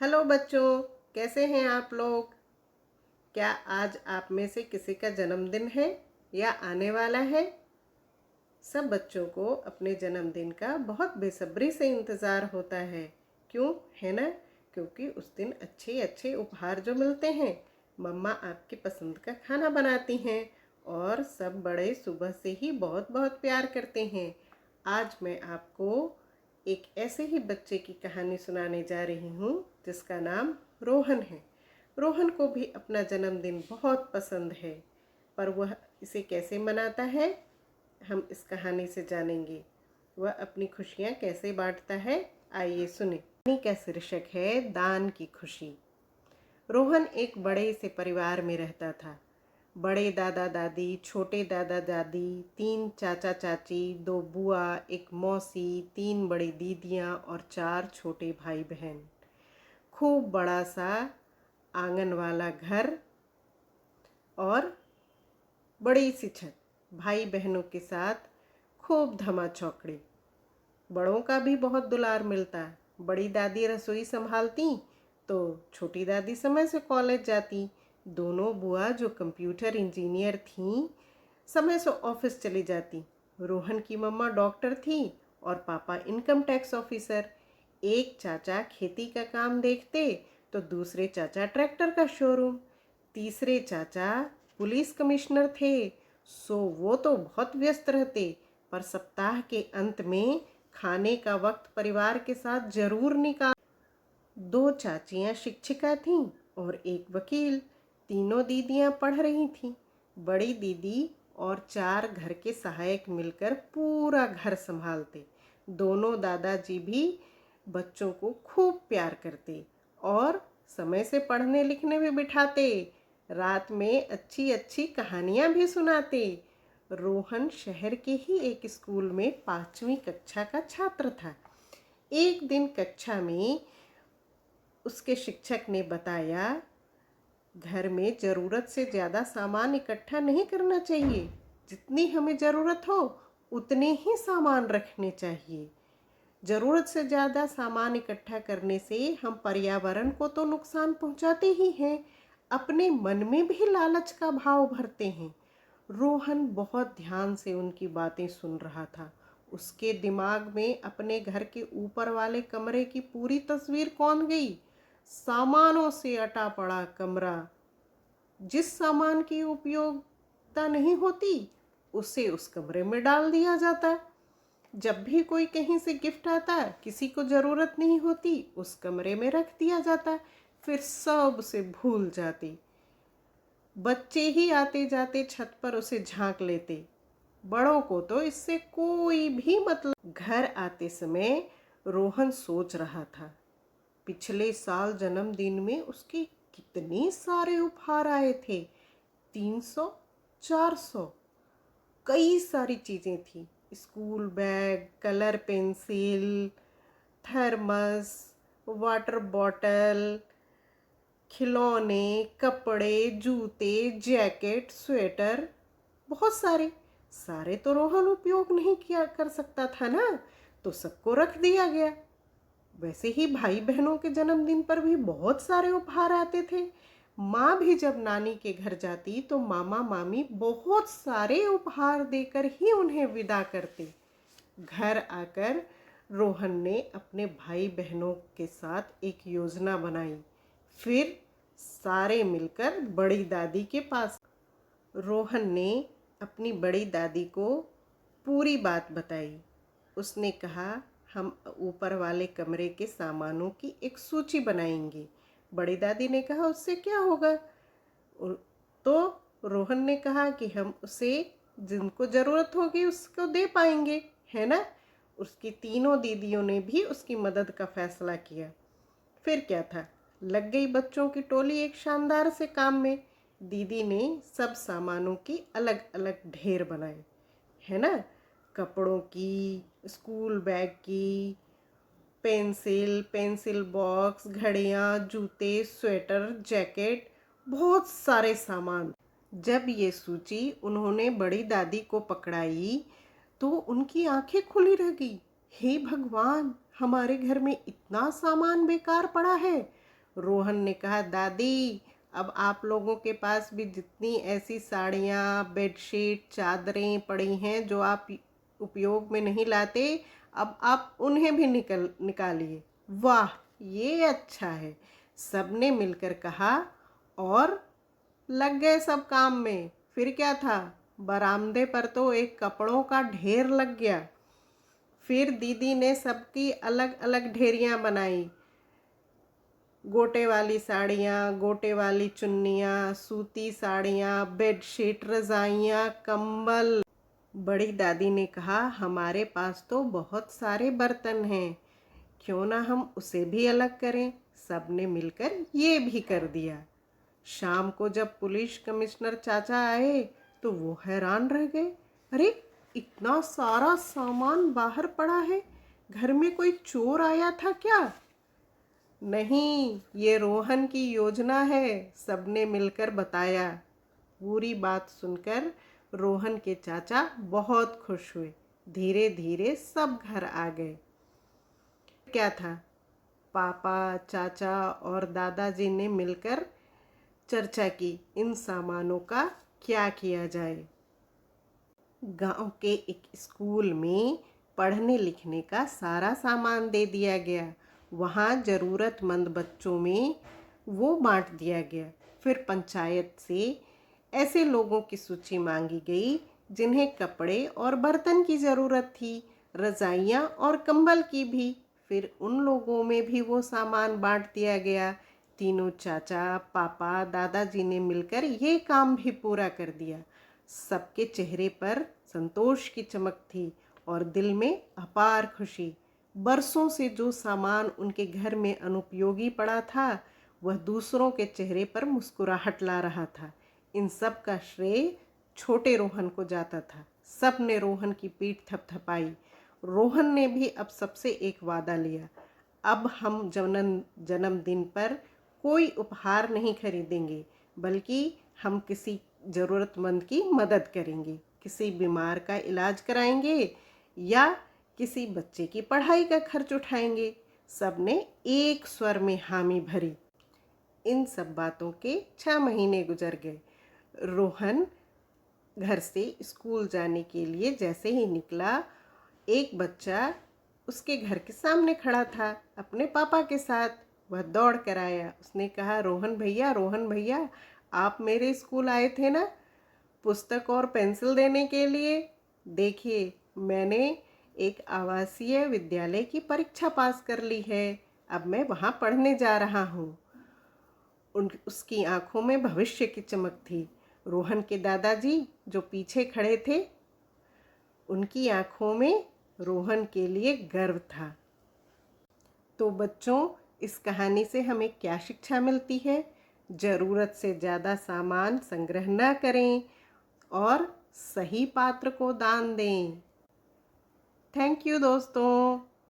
Hello बच्चों, कैसे हैं आप लोग। क्या आज आप में से किसी का जन्मदिन है या आने वाला है। सब बच्चों को अपने जन्मदिन का बहुत बेसब्री से इंतज़ार होता है। क्यों है ना? क्योंकि उस दिन अच्छे अच्छे उपहार जो मिलते हैं, मम्मा आपकी पसंद का खाना बनाती हैं और सब बड़े सुबह से ही बहुत बहुत प्यार करते हैं। आज मैं आपको एक ऐसे ही बच्चे की कहानी सुनाने जा रही हूँ जिसका नाम रोहन है। रोहन को भी अपना जन्मदिन बहुत पसंद है, पर वह इसे कैसे मनाता है हम इस कहानी से जानेंगे। वह अपनी खुशियाँ कैसे बांटता है, आइए सुने। कहानी का शीर्षक है दान की खुशी। रोहन एक बड़े से परिवार में रहता था। बड़े दादा दादी, छोटे दादा दादी, 3 चाचा चाची, 2 बुआ, एक मौसी, 3 बड़ी दीदियाँ और 4 छोटे भाई बहन। खूब बड़ा सा आंगन वाला घर और बड़ी सी छत। भाई बहनों के साथ खूब धमा चौकड़ी। बड़ों का भी बहुत दुलार मिलता। बड़ी दादी रसोई संभालती तो छोटी दादी समय से कॉलेज जाती। दोनों बुआ जो कंप्यूटर इंजीनियर थीं समय से ऑफिस चली जाती। रोहन की मम्मा डॉक्टर थी और पापा इनकम टैक्स ऑफिसर। एक चाचा खेती का काम देखते तो दूसरे चाचा ट्रैक्टर का शोरूम। तीसरे चाचा पुलिस कमिश्नर थे, सो वो तो बहुत व्यस्त रहते, पर सप्ताह के अंत में खाने का वक्त परिवार के साथ जरूर निकाल। 2 चाचियां शिक्षिका थीं और एक वकील। तीनों दीदियां पढ़ रही थीं। बड़ी दीदी और 4 घर के सहायक मिलकर पूरा घर संभालते। दोनों दादाजी भी बच्चों को खूब प्यार करते और समय से पढ़ने लिखने भी बिठाते। रात में अच्छी अच्छी कहानियाँ भी सुनाते। रोहन शहर के ही एक स्कूल में 5वीं कक्षा का छात्र था। एक दिन कक्षा में उसके शिक्षक ने बताया, घर में ज़रूरत से ज़्यादा सामान इकट्ठा नहीं करना चाहिए। जितनी हमें ज़रूरत हो उतने ही सामान रखने चाहिए। ज़रूरत से ज़्यादा सामान इकट्ठा करने से हम पर्यावरण को तो नुकसान पहुंचाते ही हैं, अपने मन में भी लालच का भाव भरते हैं। रोहन बहुत ध्यान से उनकी बातें सुन रहा था। उसके दिमाग में अपने घर के ऊपर वाले कमरे की पूरी तस्वीर कौन गई। सामानों से अटा पड़ा कमरा। जिस सामान की उपयोगिता नहीं होती उसे उस कमरे में डाल दिया जाता। जब भी कोई कहीं से गिफ्ट आता, किसी को ज़रूरत नहीं होती, उस कमरे में रख दिया जाता। फिर सब उसे भूल जाते। बच्चे ही आते जाते छत पर उसे झांक लेते। बड़ों को तो इससे कोई भी मतलब। घर आते समय रोहन सोच रहा था, पिछले साल जन्मदिन में उसके कितने सारे उपहार आए थे। 300, 400, कई सारी चीज़ें थी। School bag, colour pencil, thermos, water bottle, खिलौने, कपड़े, जूते, जैकेट, स्वेटर, बहुत सारे। सारे तो रोहन उपयोग नहीं किया कर सकता था ना, तो सबको रख दिया गया। वैसे ही भाई बहनों के जन्मदिन पर भी बहुत सारे उपहार आते थे। माँ भी जब नानी के घर जाती तो मामा मामी बहुत सारे उपहार देकर ही उन्हें विदा करते। घर आकर रोहन ने अपने भाई बहनों के साथ एक योजना बनाई। फिर सारे मिलकर बड़ी दादी के पास। रोहन ने अपनी बड़ी दादी को पूरी बात बताई। उसने कहा, हम ऊपर वाले कमरे के सामानों की एक सूची बनाएंगे। बड़ी दादी ने कहा, उससे क्या होगा। तो रोहन ने कहा कि हम उसे जिनको ज़रूरत होगी उसको दे पाएंगे, है ना। उसकी तीनों दीदियों ने भी उसकी मदद का फैसला किया। फिर क्या था, लग गई बच्चों की टोली एक शानदार से काम में। दीदी ने सब सामानों की अलग अलग ढेर बनाए, है ना। कपड़ों की, स्कूल बैग की, पेंसिल, पेंसिल बॉक्स, घड़ियाँ, जूते, स्वेटर, जैकेट, बहुत सारे सामान। जब ये सूची उन्होंने बड़ी दादी को पकड़ाई तो उनकी आंखें खुली रह गई। हे भगवान, हमारे घर में इतना सामान बेकार पड़ा है। रोहन ने कहा, दादी अब आप लोगों के पास भी जितनी ऐसी साड़ियाँ, बेडशीट, चादरें पड़ी हैं जो आप उपयोग में नहीं लाते, अब आप उन्हें भी निकालिए। वाह, ये अच्छा है, सबने मिलकर कहा और लग गए सब काम में। फिर क्या था, बरामदे पर तो एक कपड़ों का ढेर लग गया। फिर दीदी ने सबकी अलग अलग ढेरियां बनाई। गोटे वाली साड़ियाँ, गोटे वाली चुन्नियाँ, सूती साड़ियाँ, बेडशीट, रज़ाइयाँ, कंबल। बड़ी दादी ने कहा, हमारे पास तो बहुत सारे बर्तन हैं, क्यों ना हम उसे भी अलग करें। सबने मिलकर ये भी कर दिया। शाम को जब पुलिस कमिश्नर चाचा आए तो वो हैरान रह गए। अरे, इतना सारा सामान बाहर पड़ा है, घर में कोई चोर आया था क्या? नहीं, ये रोहन की योजना है, सबने मिलकर बताया। पूरी बात सुनकर रोहन के चाचा बहुत खुश हुए। धीरे धीरे सब घर आ गए। क्या था, पापा, चाचा और दादाजी ने मिलकर चर्चा की इन सामानों का क्या किया जाए। गांव के एक स्कूल में पढ़ने लिखने का सारा सामान दे दिया गया। वहाँ ज़रूरतमंद बच्चों में वो बांट दिया गया। फिर पंचायत से ऐसे लोगों की सूची मांगी गई जिन्हें कपड़े और बर्तन की ज़रूरत थी, रज़ाइयाँ और कंबल की भी। फिर उन लोगों में भी वो सामान बांट दिया गया। तीनों चाचा, पापा, दादाजी ने मिलकर ये काम भी पूरा कर दिया। सबके चेहरे पर संतोष की चमक थी और दिल में अपार खुशी। बरसों से जो सामान उनके घर में अनुपयोगी पड़ा था, वह दूसरों के चेहरे पर मुस्कुराहट ला रहा था। इन सब का श्रेय छोटे रोहन को जाता था। सब ने रोहन की पीठ थपथपाई। रोहन ने भी अब सबसे एक वादा लिया, अब हम जन्मदिन पर कोई उपहार नहीं खरीदेंगे, बल्कि हम किसी ज़रूरतमंद की मदद करेंगे, किसी बीमार का इलाज कराएंगे या किसी बच्चे की पढ़ाई का खर्च उठाएंगे। सब ने एक स्वर में हामी भरी। इन सब बातों के 6 महीने गुजर गए। रोहन घर से स्कूल जाने के लिए जैसे ही निकला, एक बच्चा उसके घर के सामने खड़ा था अपने पापा के साथ। वह दौड़ कर आया। उसने कहा, रोहन भैया, रोहन भैया, आप मेरे स्कूल आए थे ना पुस्तक और पेंसिल देने के लिए? देखिए, मैंने एक आवासीय विद्यालय की परीक्षा पास कर ली है, अब मैं वहाँ पढ़ने जा रहा हूँ। उसकी आंखों में भविष्य की चमक थी। रोहन के दादाजी जो पीछे खड़े थे, उनकी आंखों में रोहन के लिए गर्व था। तो बच्चों, इस कहानी से हमें क्या शिक्षा मिलती है? ज़रूरत से ज़्यादा सामान संग्रह न करें और सही पात्र को दान दें। थैंक यू दोस्तों।